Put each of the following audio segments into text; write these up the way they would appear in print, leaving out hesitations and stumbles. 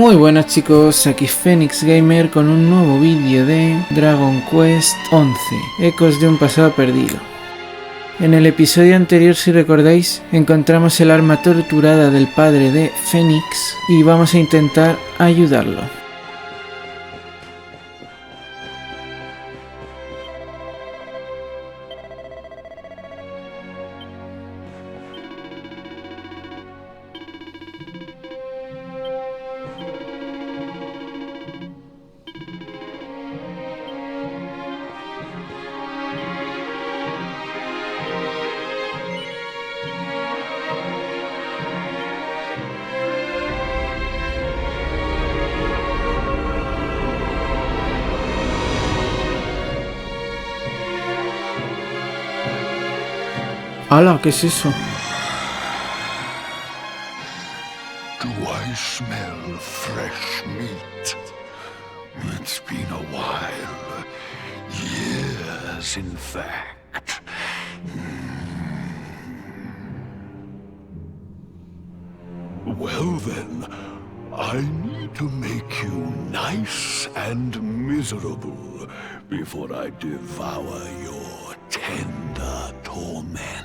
Muy buenas chicos, aquí Fenyx Gamer con un nuevo vídeo de Dragon Quest 11, Ecos de un pasado perdido. En el episodio anterior, si recordáis, encontramos el arma torturada del padre de Fenyx y vamos a intentar ayudarlo. ¡Hala! ¿Qué es eso? Do I smell fresh meat? It's been a while. Years, in fact. Well then, I need to make you nice and miserable before I devour your tender torment.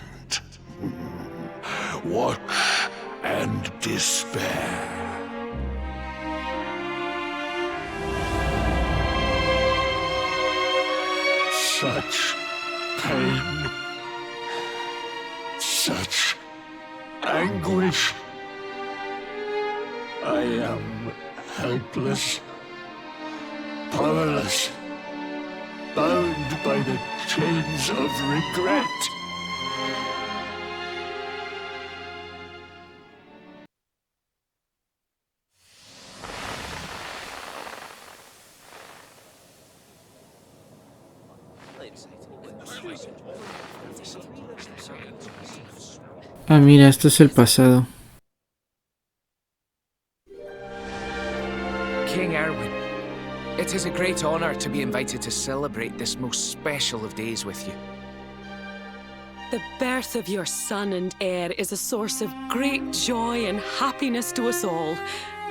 Watch and despair. Such pain. Such anguish. I am helpless, powerless, bound by the chains of regret. Ah, mira, esto es el pasado. King Irwin, it is a great honor to be invited to celebrate this most special of days with you. The birth of your son and heir is a source of great joy and happiness to us all.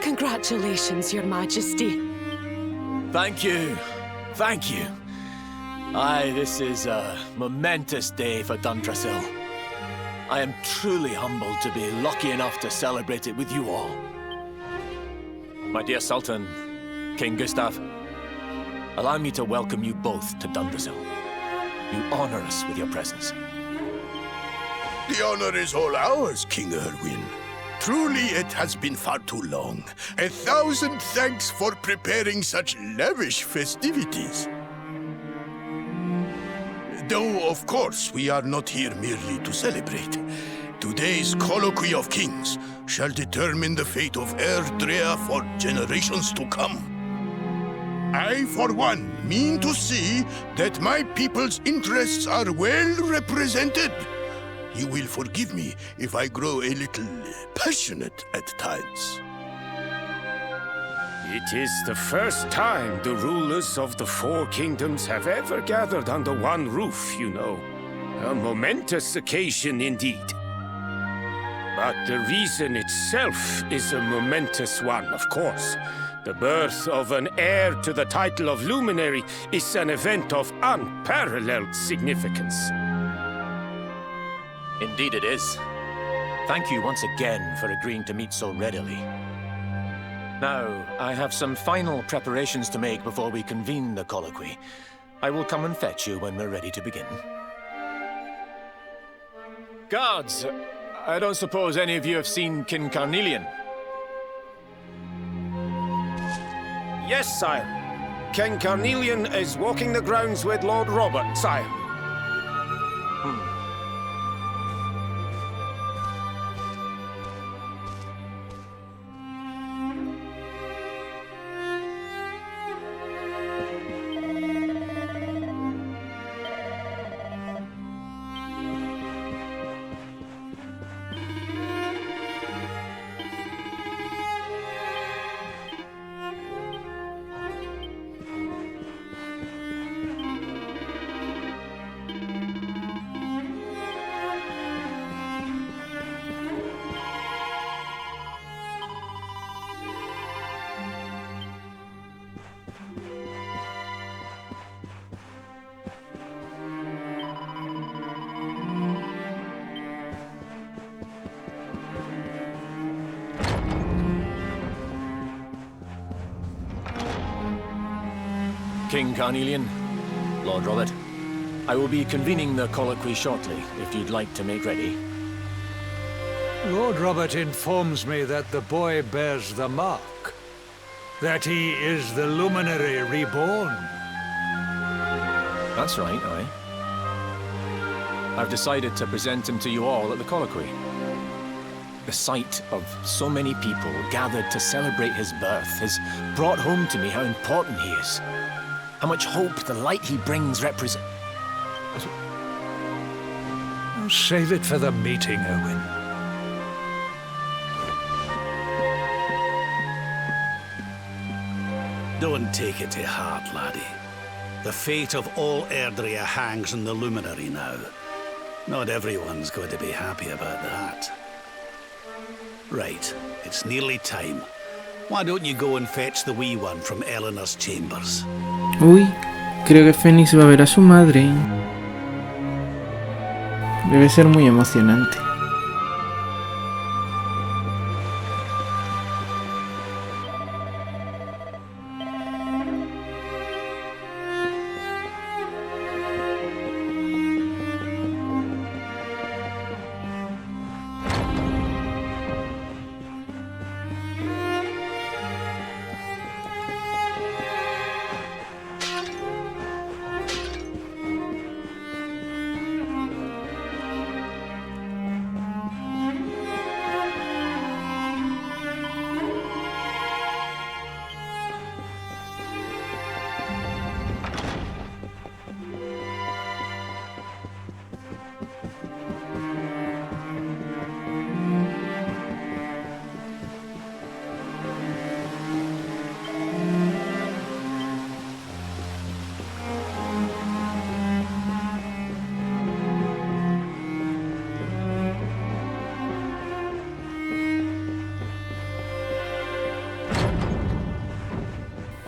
Congratulations, Your Majesty. Thank you. Thank you. Aye, this is a momentous day for Dundrasil. I am truly humbled to be lucky enough to celebrate it with you all. My dear Sultan, King Gustav, allow me to welcome you both to Dundrasil. You honor us with your presence. The honor is all ours, King Irwin. Truly, it has been far too long. 1,000 thanks for preparing such lavish festivities. Though, of course, we are not here merely to celebrate. Today's colloquy of kings shall determine the fate of Erdrea for generations to come. I, for one, mean to see that my people's interests are well represented. You will forgive me if I grow a little passionate at times. It is the first time the rulers of the four kingdoms have ever gathered under one roof, you know. A momentous occasion indeed. But the reason itself is a momentous one, of course. The birth of an heir to the title of luminary is an event of unparalleled significance. Indeed it is. Thank you once again for agreeing to meet so readily. Now, I have some final preparations to make before we convene the colloquy. I will come and fetch you when we're ready to begin. Guards, I don't suppose any of you have seen King Carnelian? Yes, sire. King Carnelian is walking the grounds with Lord Robert, sire. King Carnelian, Lord Robert. I will be convening the colloquy shortly, if you'd like to make ready. Lord Robert informs me that the boy bears the mark. That he is the luminary reborn. That's right, aye. I've decided to present him to you all at the colloquy. The sight of so many people gathered to celebrate his birth has brought home to me how important he is. How much hope the light he brings represents. I'll save it for the meeting, Irwin. Don't take it to heart, laddie. The fate of all Erdrea hangs on the luminary now. Not everyone's going to be happy about that. Right, it's nearly time. Why don't you go and fetch the wee one from Eleanor's chambers? Uy, creo que Fenyx va a ver a su madre. Debe ser muy emocionante.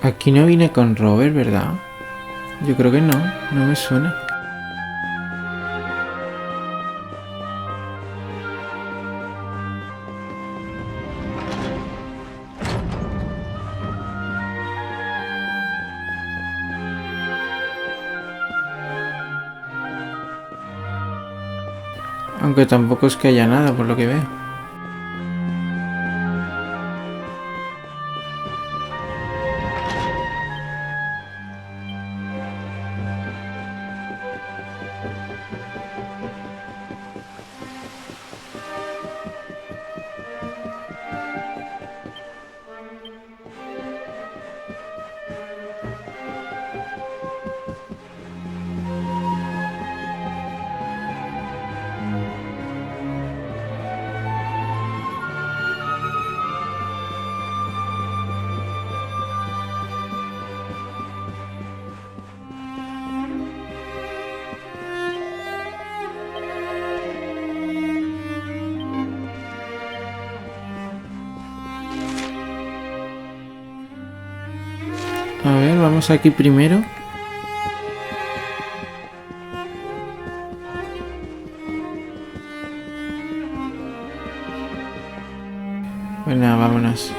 Aquí no vine con Robert, ¿verdad? Yo creo que no, no me suena. Aunque tampoco es que haya nada, por lo que veo. A ver, vamos aquí primero. Bueno, vámonos.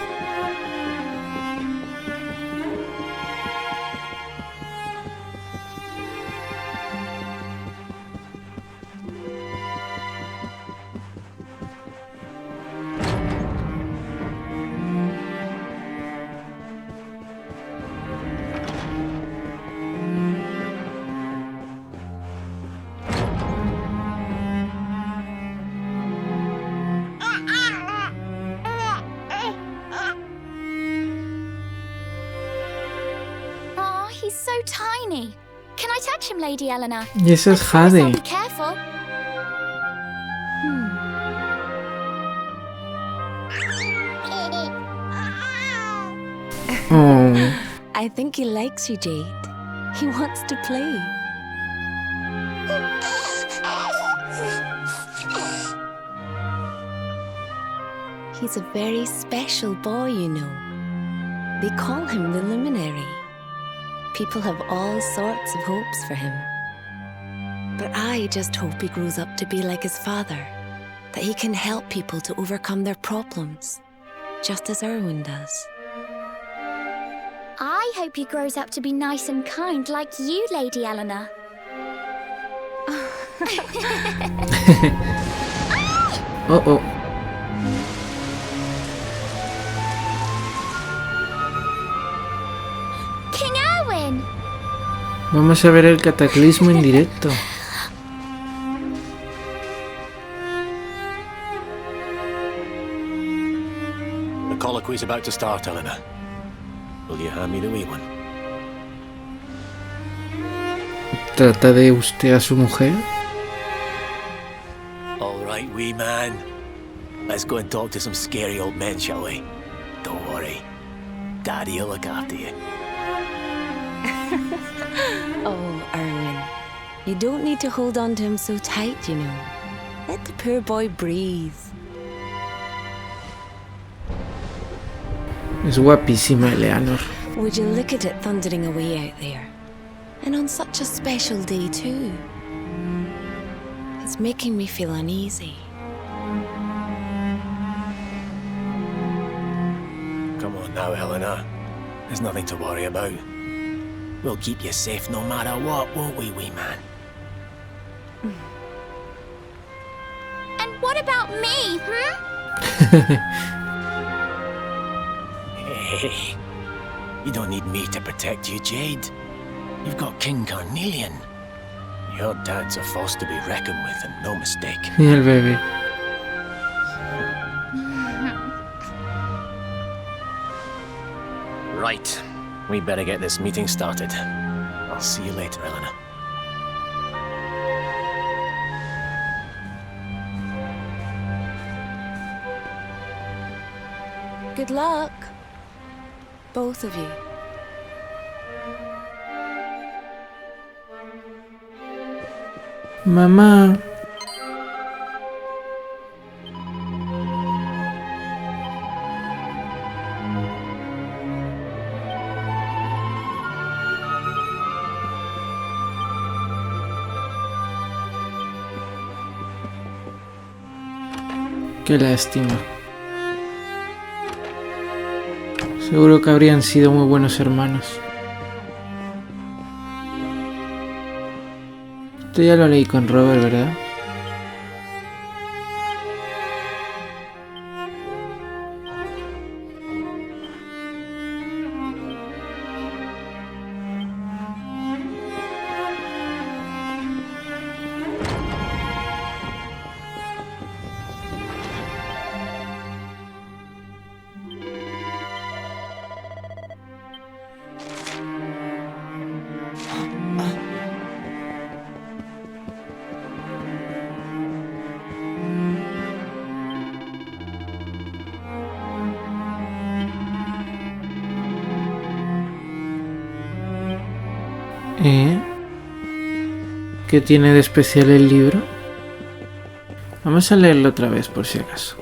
He's so tiny. Can I touch him, Lady Eleanor? Y eso es Promise I'll Jade. be careful. Oh. I think he likes you, Jade. He wants to play. He's a very special boy, you know. They call him the Luminary. People have all sorts of hopes for him. But I just hope he grows up to be like his father, that he can help people to overcome their problems, just as Irwin does. I hope he grows up to be nice and kind like you, Lady Eleanor. Oh. King Irwin! Vamos a ver el cataclismo en directo. The colloquy's about to start, Eleanor. Will you hand me the wee one? ¿Trata de usted a su mujer? All right, wee man. Let's go and talk to some scary old men, shall we? Don't worry. Daddy'll look after you. Oh, Irwin. You don't need to hold on to him so tight, you know. Let the poor boy breathe. Es guapísima, Eleanor. Would you look at it thundering away out there? And on such a special day, too. It's making me feel uneasy. Come on now, Eleanor. There's nothing to worry about. We'll keep you safe no matter what, won't we, wee man? And what about me, Hey, you don't need me to protect you, Jade. You've got King Carnelian. Your dad's a force to be reckoned with, and no mistake. Y el bebé. Right. We better get this meeting started. I'll see you later, Eleanor. Good luck. Both of you. Mamá. Qué lástima. Seguro que habrían sido muy buenos hermanos. Esto ya lo leí con Robert, ¿verdad? ¿Qué tiene de especial el libro? Vamos a leerlo otra vez por si acaso.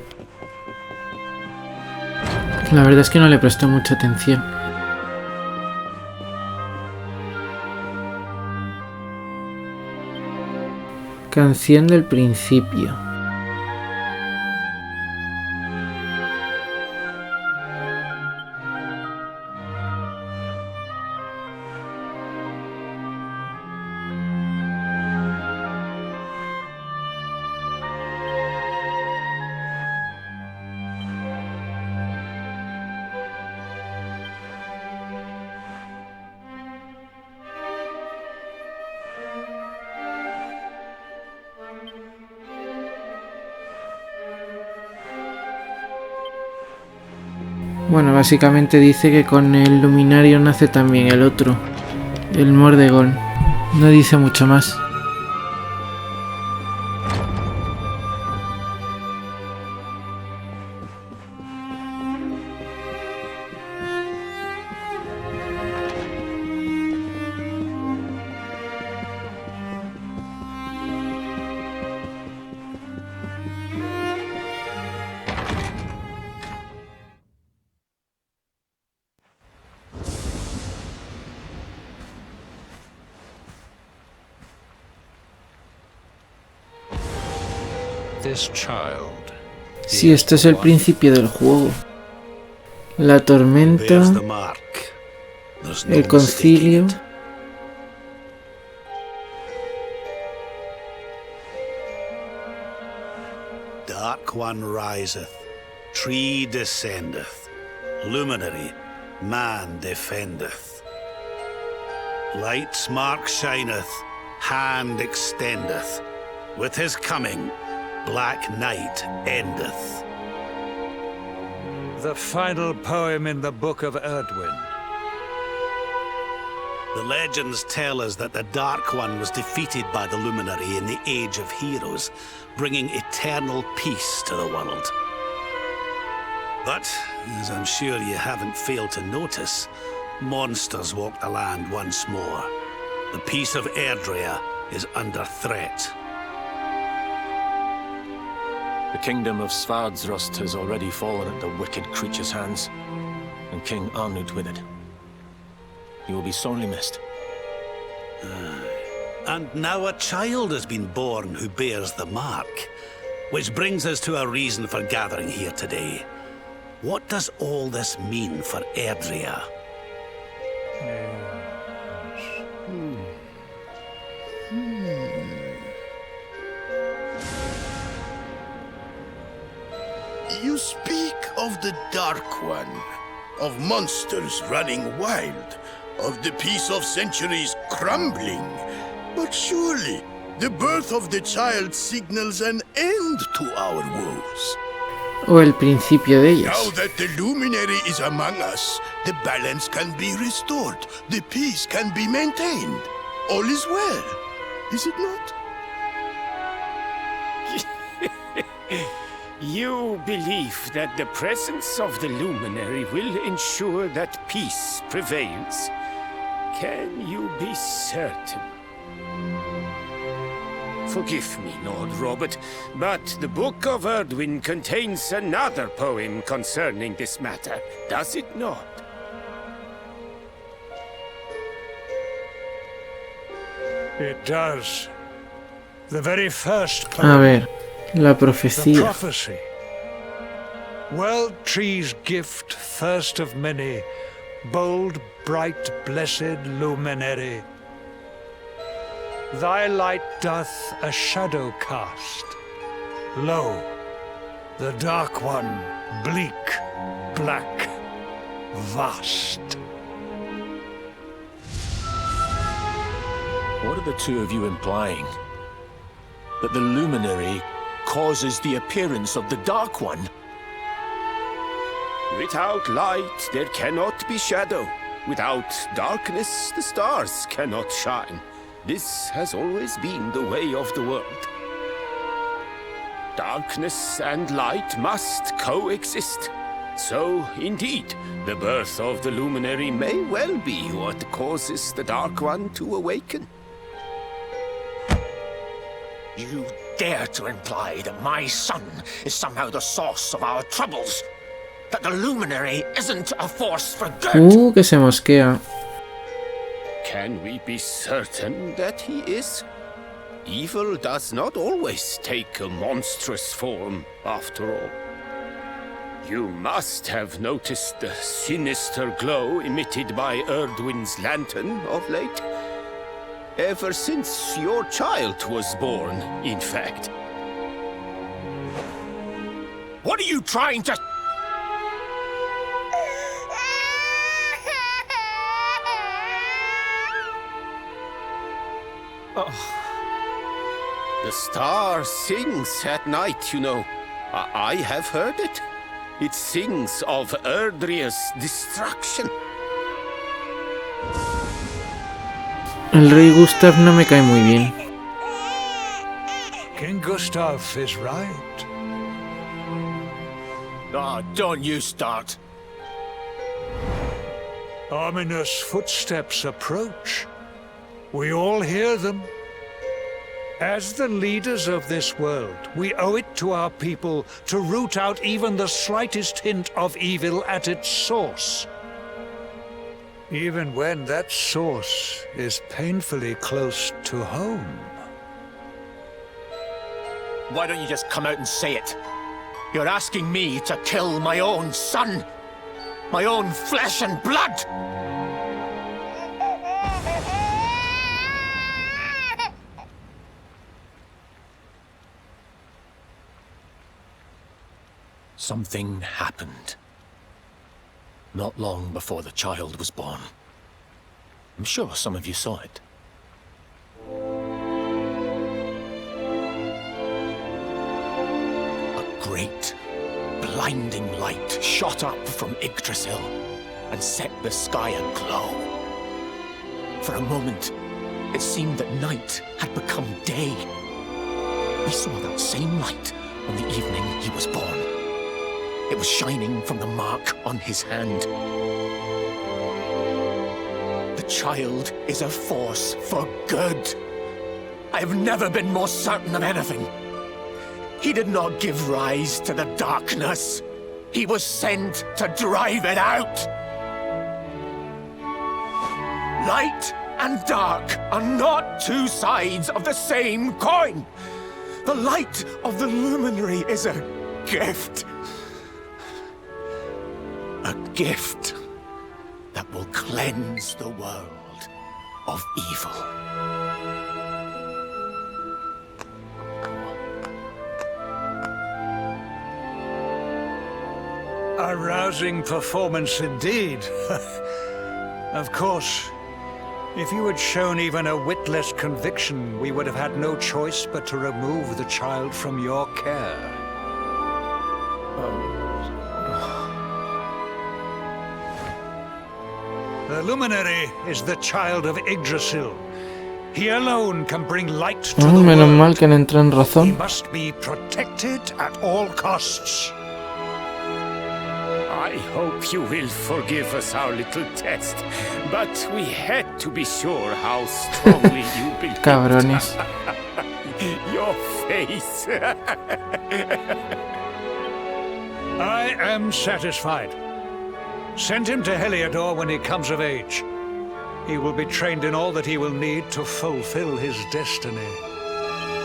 La verdad es que no le presté mucha atención. Canción del principio. Bueno, básicamente dice que con el luminario nace también el otro, el Mórdregon. No dice mucho más. Sí, esto es el principio del juego. La tormenta There's no el concilio, mistaking it. Dark one riseth, tree descendeth, luminary, man defendeth. Light's mark shineth, hand extendeth. With his coming, black night endeth. The final poem in the Book of Irwin. The legends tell us that the Dark One was defeated by the Luminary in the Age of Heroes, bringing eternal peace to the world. But, as I'm sure you haven't failed to notice, monsters walk the land once more. The peace of Erdrea is under threat. The kingdom of Svardsrust has already fallen at the wicked creature's hands, and King Arnud with it. He will be sorely missed. And now a child has been born who bears the mark, which brings us to a reason for gathering here today. What does all this mean for Erdrea? You speak of the Dark One, of monsters running wild, of the peace of centuries crumbling. But surely, the birth of the child signals an end to our woes. o el principio de ellas. Now that the luminary is among us, the balance can be restored, the peace can be maintained. All is well, is it not? You believe that the presence of the luminary will ensure that peace prevails. Can you be certain? Forgive me, Lord Robert, but the Book of Irwin contains another poem concerning this matter, does it not? It does. The very first A poem. ver, la The profecía. prophecy. World tree's gift, first of many, bold, bright, blessed luminary. Thy light doth a shadow cast. Lo, the dark one, bleak, black, vast. What are the two of you implying? That the luminary causes the appearance of the Dark One? Without light, there cannot be shadow. Without darkness, the stars cannot shine. This has always been the way of the world. Darkness and light must coexist. So, indeed, the birth of the luminary may well be what causes the Dark One to awaken. You dare to imply that my son is somehow the source of our troubles? That the luminary isn't a force for good? Que se mosquea. Can we be certain that he is? Evil does not always take a monstrous form, after all. You must have noticed the sinister glow emitted by Erdwin's lantern of late. Ever since your child was born, in fact. What are you trying to... The star sings at night, you know. I have heard it. It sings of Erdrea's destruction. El rey Gustav no me cae muy bien. King Gustav is right. Ah, don't you start. Ominous footsteps approach. We all hear them. As the leaders of this world, we owe it to our people to root out even the slightest hint of evil at its source. Even when that source is painfully close to home. Why don't you just come out and say it? You're asking me to kill my own son. My own flesh and blood. something happened. Not long before the child was born. I'm sure some of you saw it. A great, blinding light shot up from Yggdrasil and set the sky aglow. For a moment, it seemed that night had become day. We saw that same light on the evening he was born. It was shining from the mark on his hand. The child is a force for good. I have never been more certain of anything. He did not give rise to the darkness. He was sent to drive it out. Light and dark are not two sides of the same coin. The light of the luminary is a gift. A gift that will cleanse the world of evil. A rousing performance indeed. Of course, if you had shown even a whit less conviction, we would have had no choice but to remove the child from your care. The luminary is the child of Yggdrasil. He alone can bring light to the Menos world. mal que no entró en He razón. must be protected at all costs. I hope you will forgive us our little test, but we had to be sure how strongly you believed. Cabrones. Your face. I am satisfied. Send him to Heliodor when he comes of age. He will be trained in all that he will need to fulfill his destiny.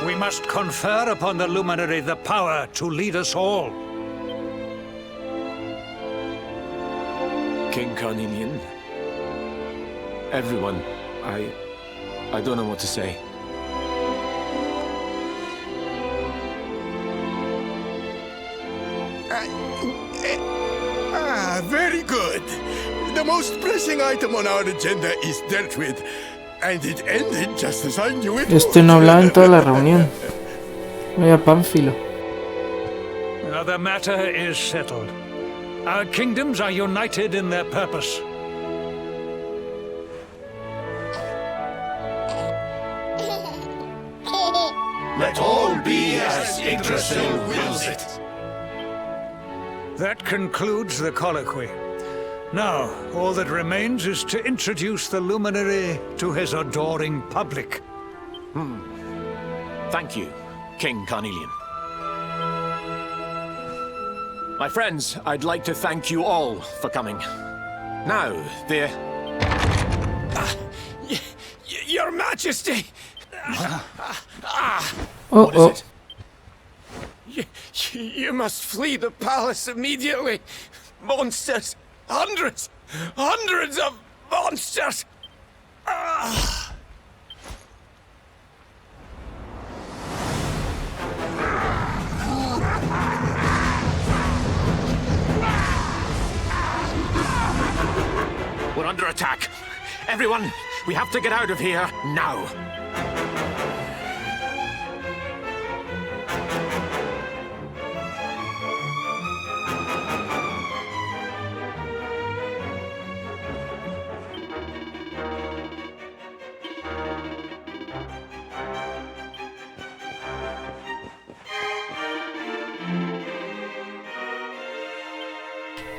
We must confer upon the luminary the power to lead us all. King Carnelian, everyone, I don't know what to say. Very good. The most pressing item on our agenda is dealt with, and it ended just as I knew it Este no hablaba en toda la reunión. Vaya pánfilo. The matter is settled. Our kingdoms are united in their purpose. Let all be as Yggdrasil wills it. That concludes the colloquy. Now, all that remains is to introduce the luminary to his adoring public. Thank you, King Carnelian. My friends, I'd like to thank you all for coming. Now, Your Majesty! what is it? You must flee the palace immediately. Monsters! Hundreds of monsters! We're under attack. Everyone, we have to get out of here now.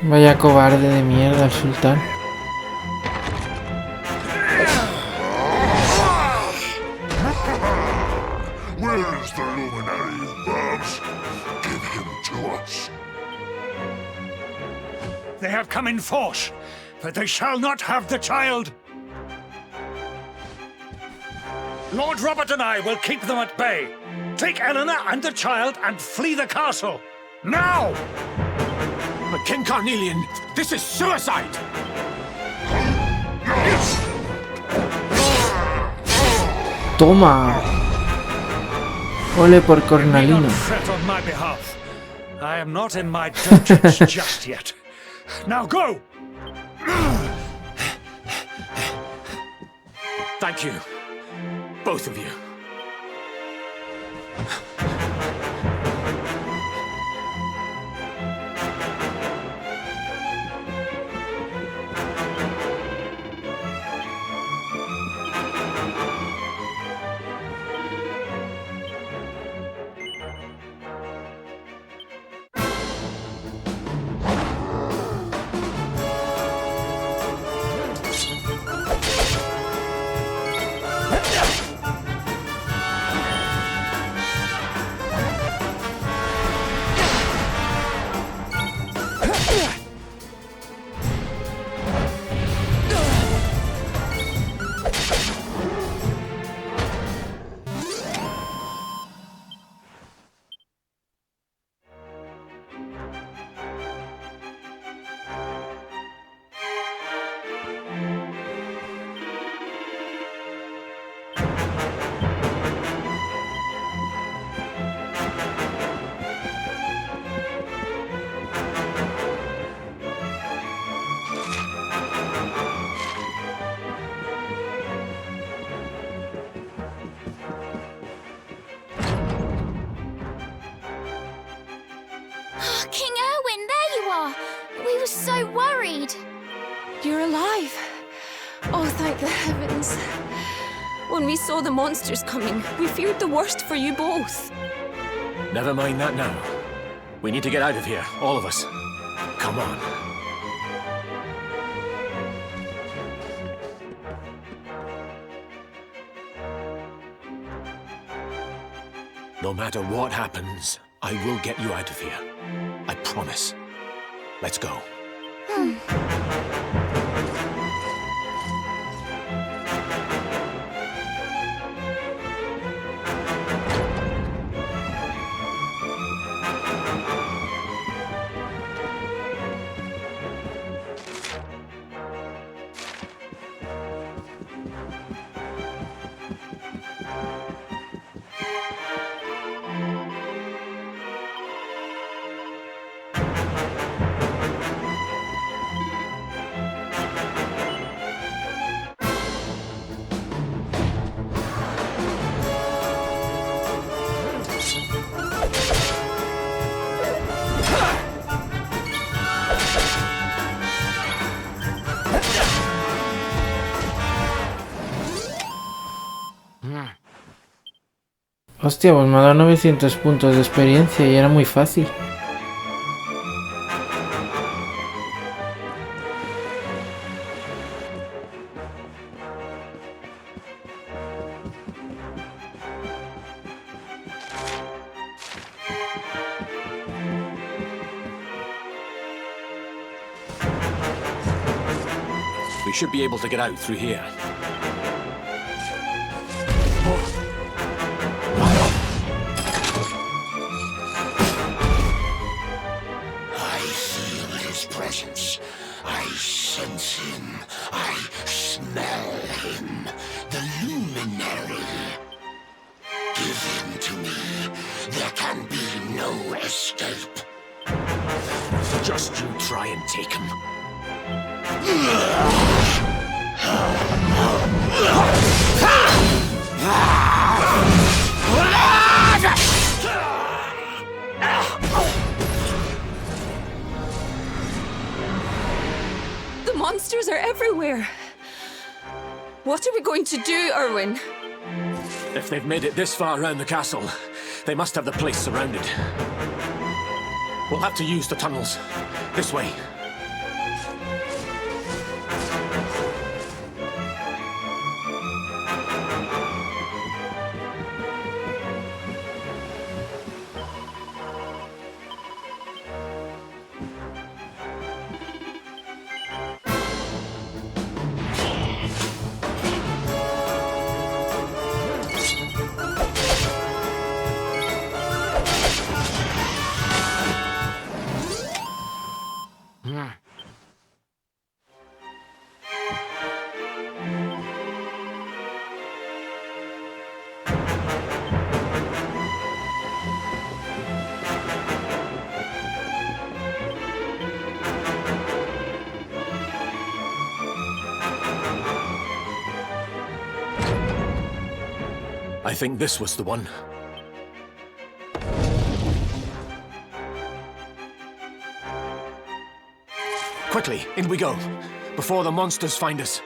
Vaya cobarde de mierda el sultán. Where is the luminary, Babs? Give him to us. They have come in force, but they shall not have the child. Lord Robert and I will keep them at bay. Take Eleanor and the child and flee the castle. Now! But King Carnelian, this is suicide! Toma. Ole por Do Cornalino. not fret on my behalf. I am not in my dungeons just yet. Now go! Thank you. Both of you. King Irwin, there you are! We were so worried. You're alive. Oh, thank the heavens. When we saw the monsters coming, we feared the worst for you both. Never mind that now. We need to get out of here, all of us. Come on. No matter what happens, I will get you out of here. I promise. Let's go. Hostia, pues me ha dado 900 puntos de experiencia y era muy fácil. We should be able to get out through here. I feel his presence. I sense him. I smell him. The luminary. Give him to me. There can be no escape. Just you try and take him. The monsters are everywhere. What are we going to do, Irwin? If they've made it this far around the castle, they must have the place surrounded. We'll have to use the tunnels. This way. I think this was the one. Quickly, in we go, before the monsters find us.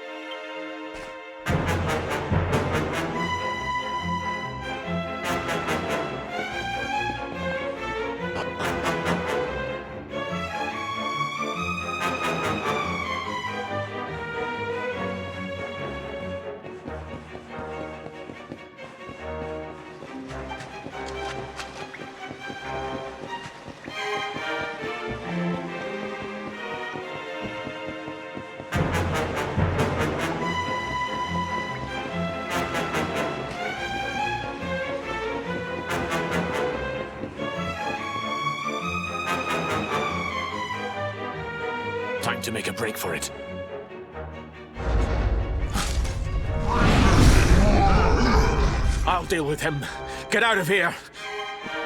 Time to make a break for it. I'll deal with him. Get out of here!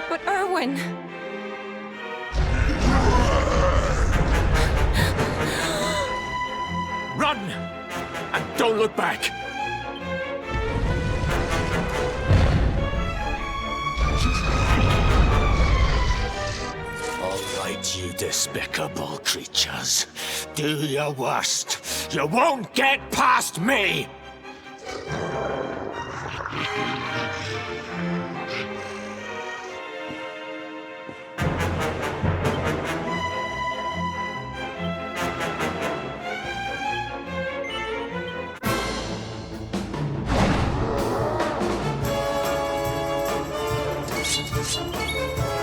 But Irwin... Run! And don't look back! All right, you despicable creatures. Do your worst. You won't get past me!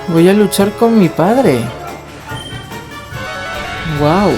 Voy a luchar con mi padre. Wow.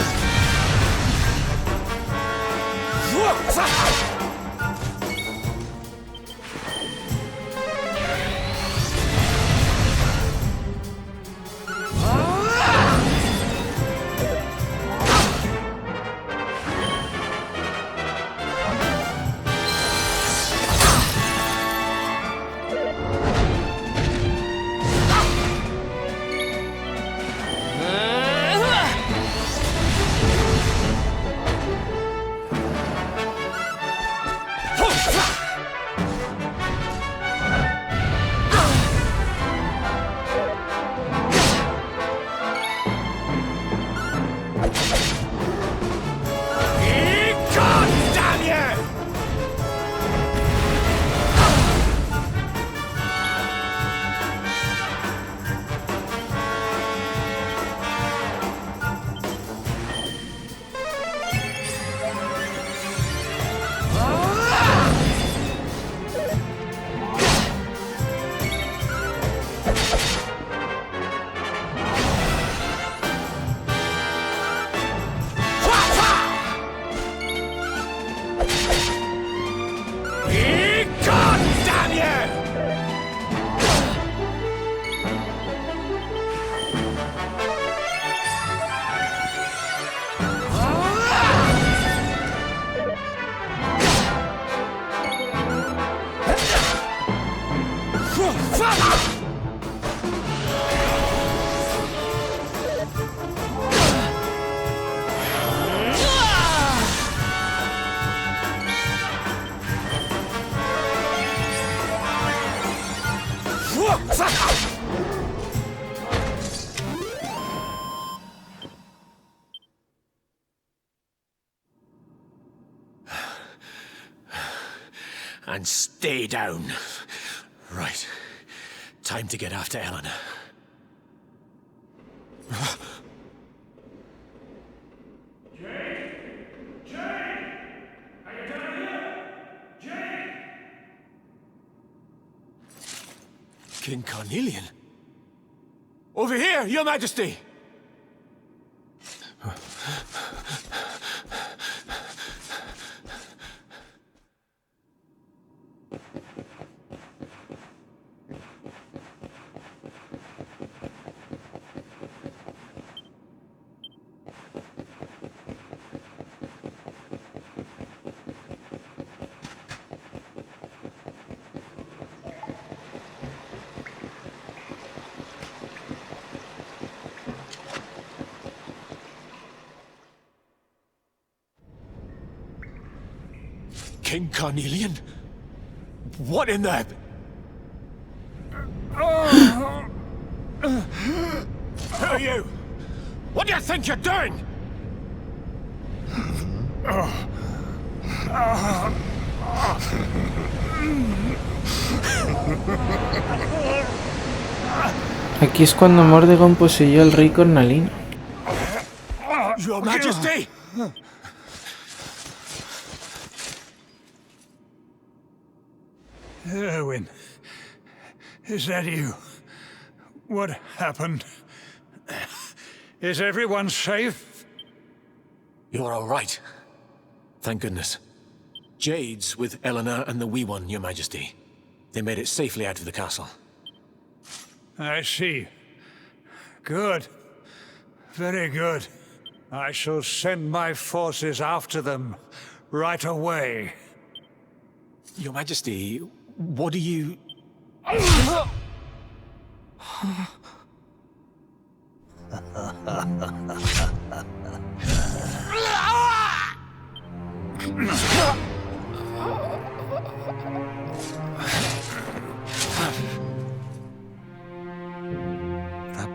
And stay down. Right. Time to get after Elena. King Carnelian? Over here, Your Majesty! King Carnelian? What in the... are you? What do you think you're doing? Aquí es cuando Mórdregon poseyó al rey cornalino. Your Majesty! Irwin, is that you? What happened? Is everyone safe? You're all right. Thank goodness. Jade's with Eleanor and the Wee One, Your Majesty. They made it safely out of the castle. I see. Good. Very good. I shall send my forces after them right away. Your Majesty, what do you... The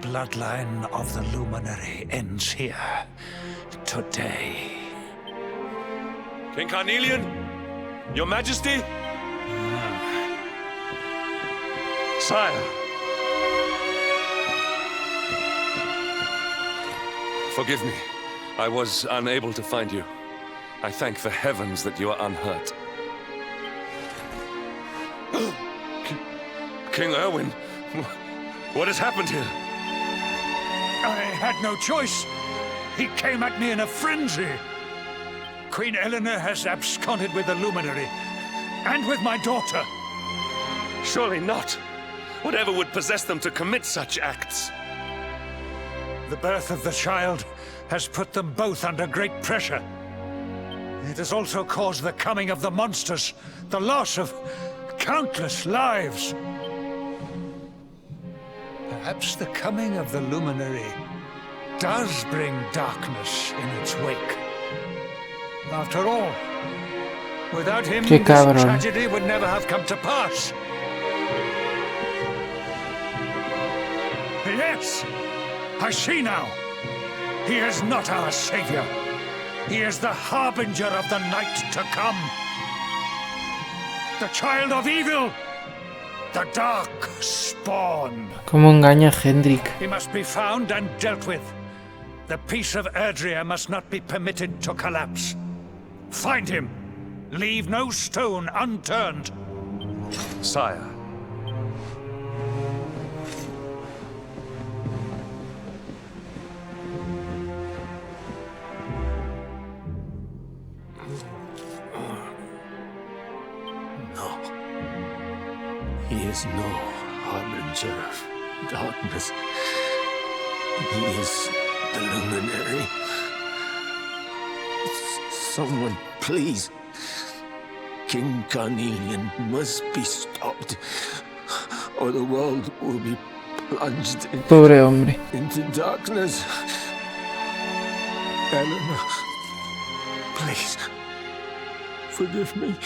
bloodline of the Luminary ends here. Today. King Carnelian? Your Majesty? Sire. Forgive me. I was unable to find you. I thank the heavens that you are unhurt. King Irwin, what has happened here? I had no choice. He came at me in a frenzy. Queen Eleanor has absconded with the Luminary, and with my daughter. Surely not. Whatever would possess them to commit such acts? The birth of the child has put them both under great pressure. It has also caused the coming of the monsters, the loss of countless lives. Perhaps the coming of the Luminary does bring darkness in its wake. After all, without him, this tragedy would never have come to pass. Yes, I see now. He is not our savior. He is the harbinger of the night to come. The child of evil. The dark spawn. ¿Cómo engaña a Hendrik? He must be found and dealt with. The peace of Erdrea must not be permitted to collapse. Find him. Leave no stone unturned. Sire. No. He is no harbinger of darkness. He is the Luminary. Someone, please. King Carnelian must be stopped, or the world will be plunged into darkness. Eleanor, please, forgive me.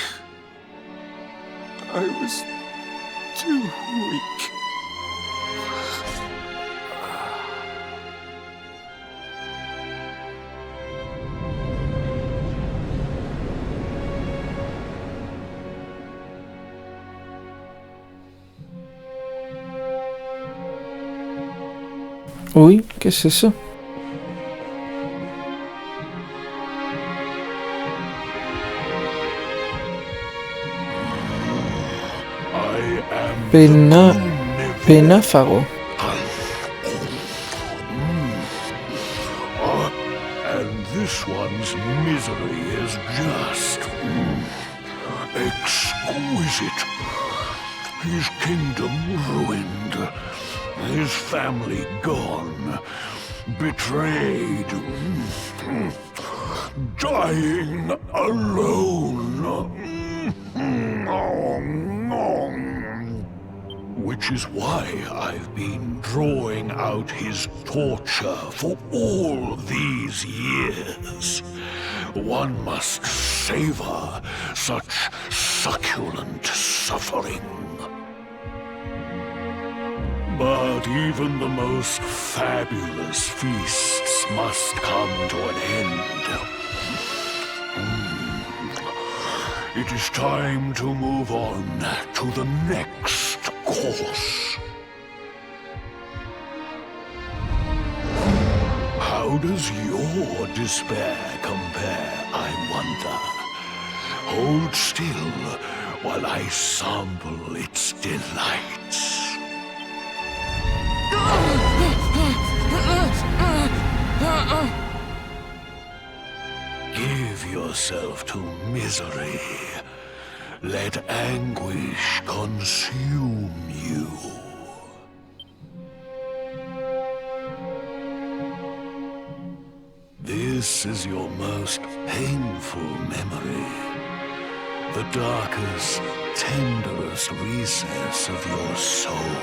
I was too weak. Uy, ¿qué es eso? Penáfago. And this one's misery is just exquisite. His kingdom ruined, his family gone, betrayed, dying alone. Which is why I've been drawing out his torture for all these years. One must savor such succulent suffering. But even the most fabulous feasts must come to an end. It is time to move on to the next course. How does your despair compare, I wonder? Hold still while I sample its delights. Give yourself to misery. Let anguish consume you. This is your most painful memory. The darkest, tenderest recess of your soul.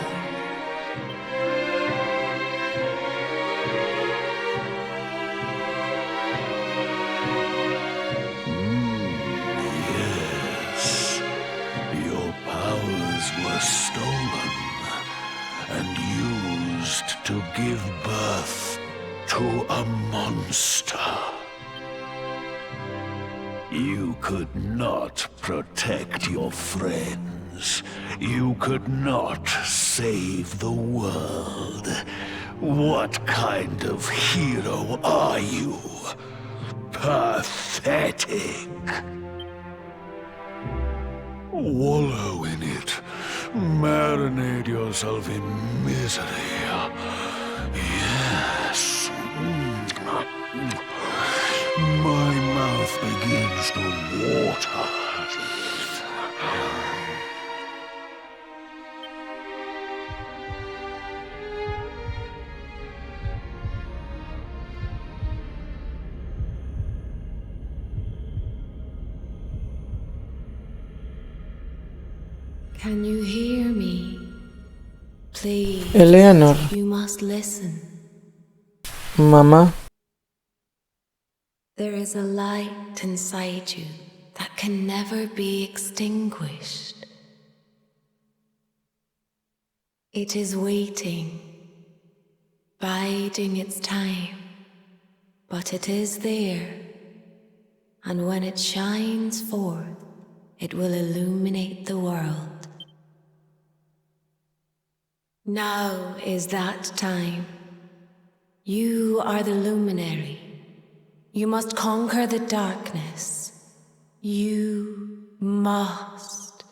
Yes, your powers were stolen and used to give birth to a monster. You could not protect your friends. You could not save the world. What kind of hero are you? Pathetic. Wallow in it. Marinate yourself in misery. Yes. My mouth begins to water. Can you hear me? Please. Eleanor. You must listen. Mamá. There is a light inside you that can never be extinguished. It is waiting, biding its time, but it is there, and when it shines forth, it will illuminate the world. Now is that time. You are the luminary. You must conquer the darkness. You must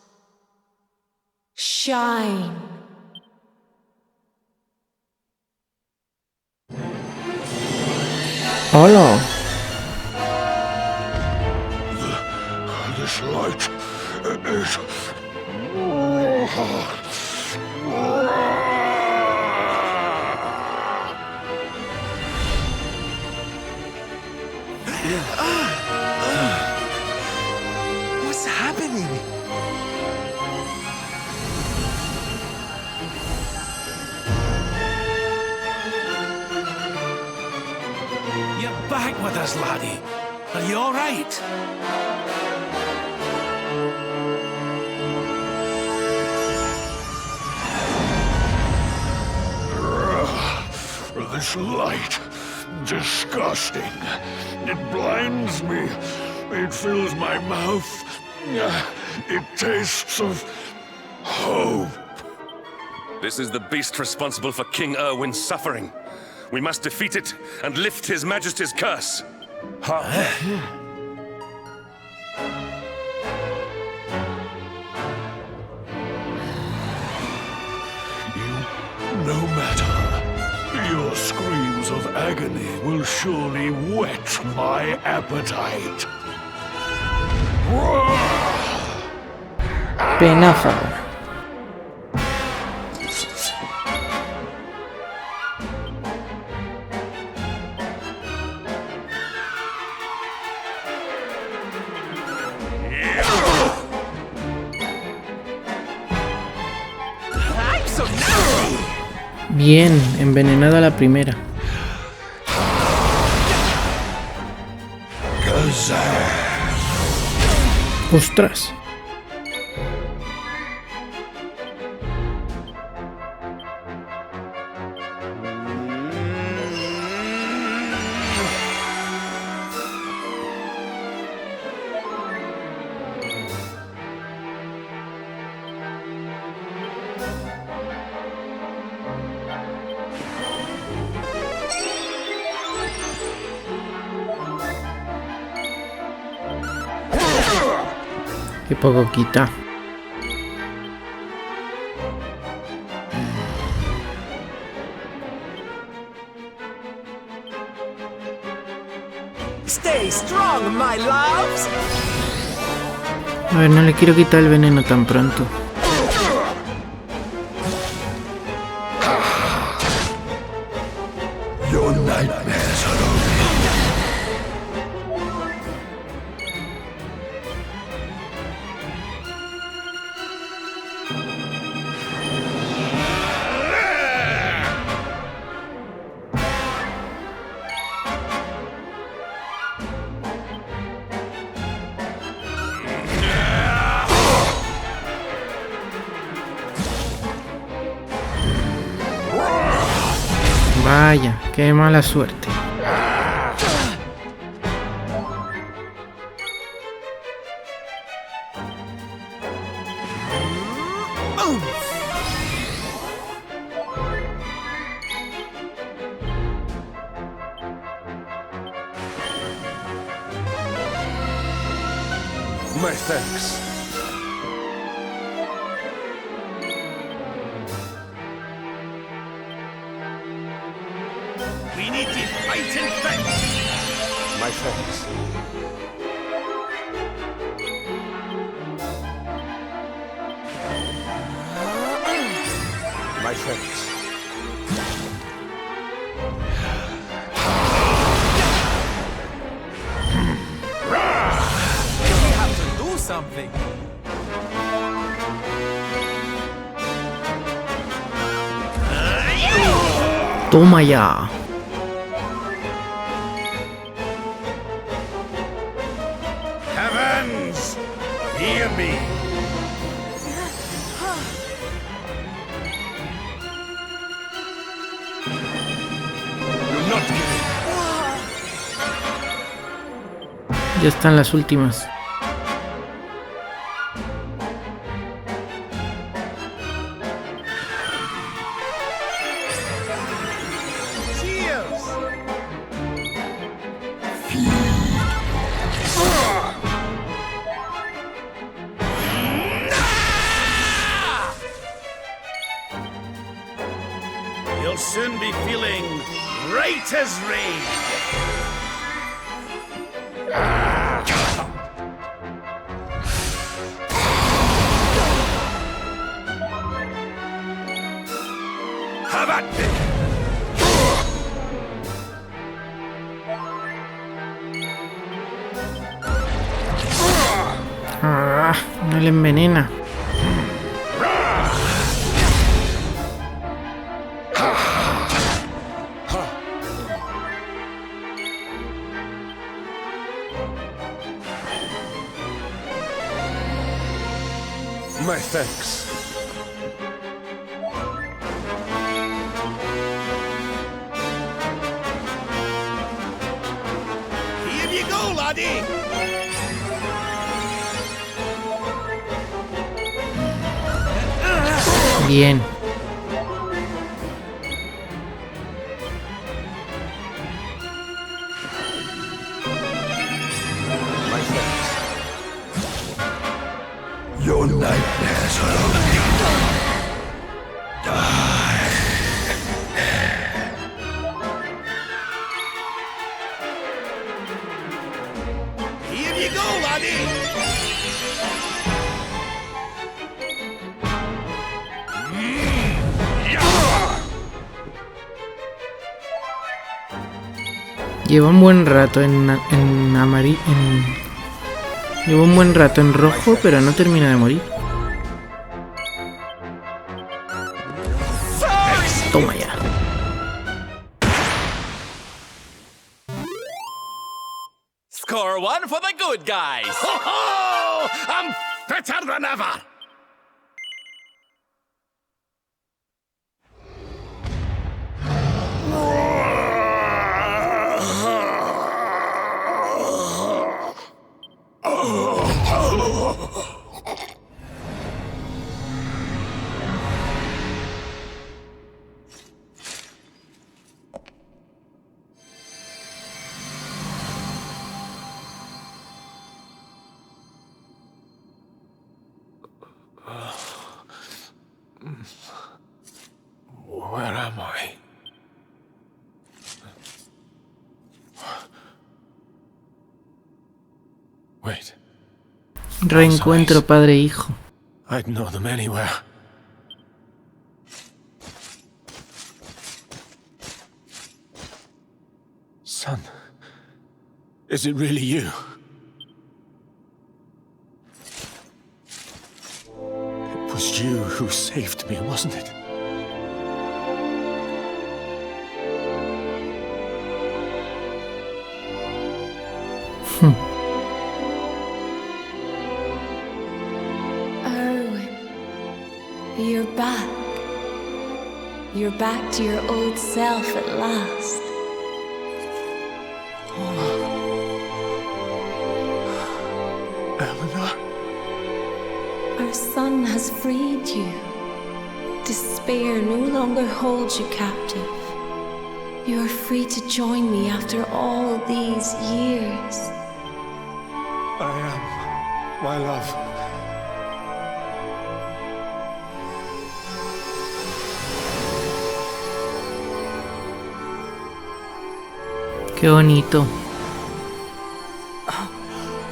shine. Hola. This light is... What's happening? You're back with us, laddie. Are you all right? This light, disgusting. It blinds me. It fills my mouth. It tastes of hope. This is the beast responsible for King Irwin's suffering. We must defeat it and lift His Majesty's curse. No matter. Your screams of agony will surely whet my appetite. Penáfago. Bien, envenenada la primera. ¡Ostras! Qué poco quita. Stay strong, my loves. A ver, no le quiero quitar el veneno tan pronto. Your nightmares are over. Vaya, qué mala suerte. My thanks. We need to fight and fence. My thanks. My thanks. We have to do something. Toma ya. Heavens, hear me. You're not giving. Ya están las últimas. You'll soon be feeling right as rain. Have at me. Ah, no le envenena. My thanks. Here you go, laddie. Bien. My thanks. Your nightmares are over. Die. Here you go, laddie. Lleva un buen rato en amarillo. Lleva un buen rato en rojo, pero no termina de morir. Toma ya. Score one for the good guys. Ho ho! I'm fitter than ever. Reencuentro padre-hijo. I'd know them anywhere. Son, is it really you? It was you who saved me, wasn't it? Irwin, you're back. You're back to your old self at last. Eleanor? Our son has freed you. Despair no longer holds you captive. You are free to join me after all these years. I am, my love. Qué bonito.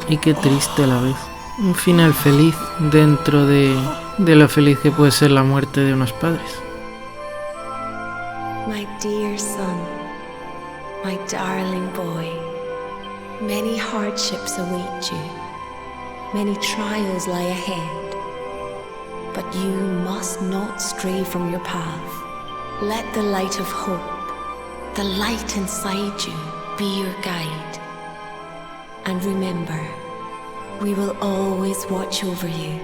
Y qué triste a la vez. Un final feliz dentro de lo feliz que puede ser la muerte de unos padres. My dear son, my darling boy, many hardships await you, many trials lie ahead, but you must not stray from your path. Let the light of hope, the light inside you, be your guide. And remember, we will always watch over you.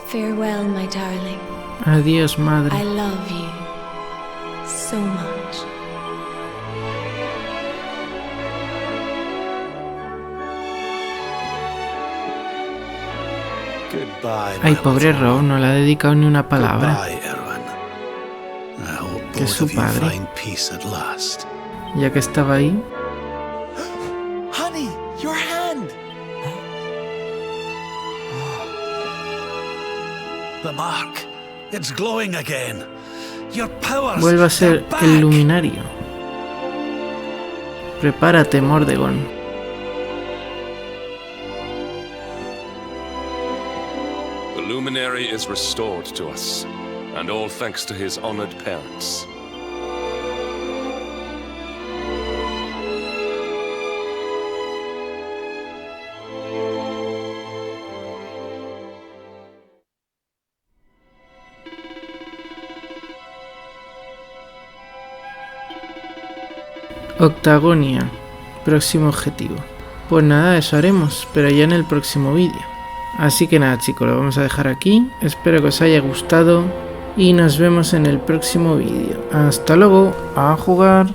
Farewell, my darling. Adiós, madre. I love you so much. Goodbye, Ay, my pobre little Ro, one. no le ha dedicado ni una palabra. Goodbye, Irwin. I hope Que es both su of you padre. find peace at last. Ya que estaba ahí. Honey, your hand! The mark. It's glowing again. Your powers. Vuelve a ser they're back. el luminario. Prepárate, Mórdregon. The luminary is restored to us, and all thanks to his honored parents. Octagonia. Próximo objetivo. Pues nada, eso haremos, pero ya en el próximo vídeo. Así que nada, chicos, lo vamos a dejar aquí. Espero que os haya gustado y nos vemos en el próximo vídeo. Hasta luego, a jugar.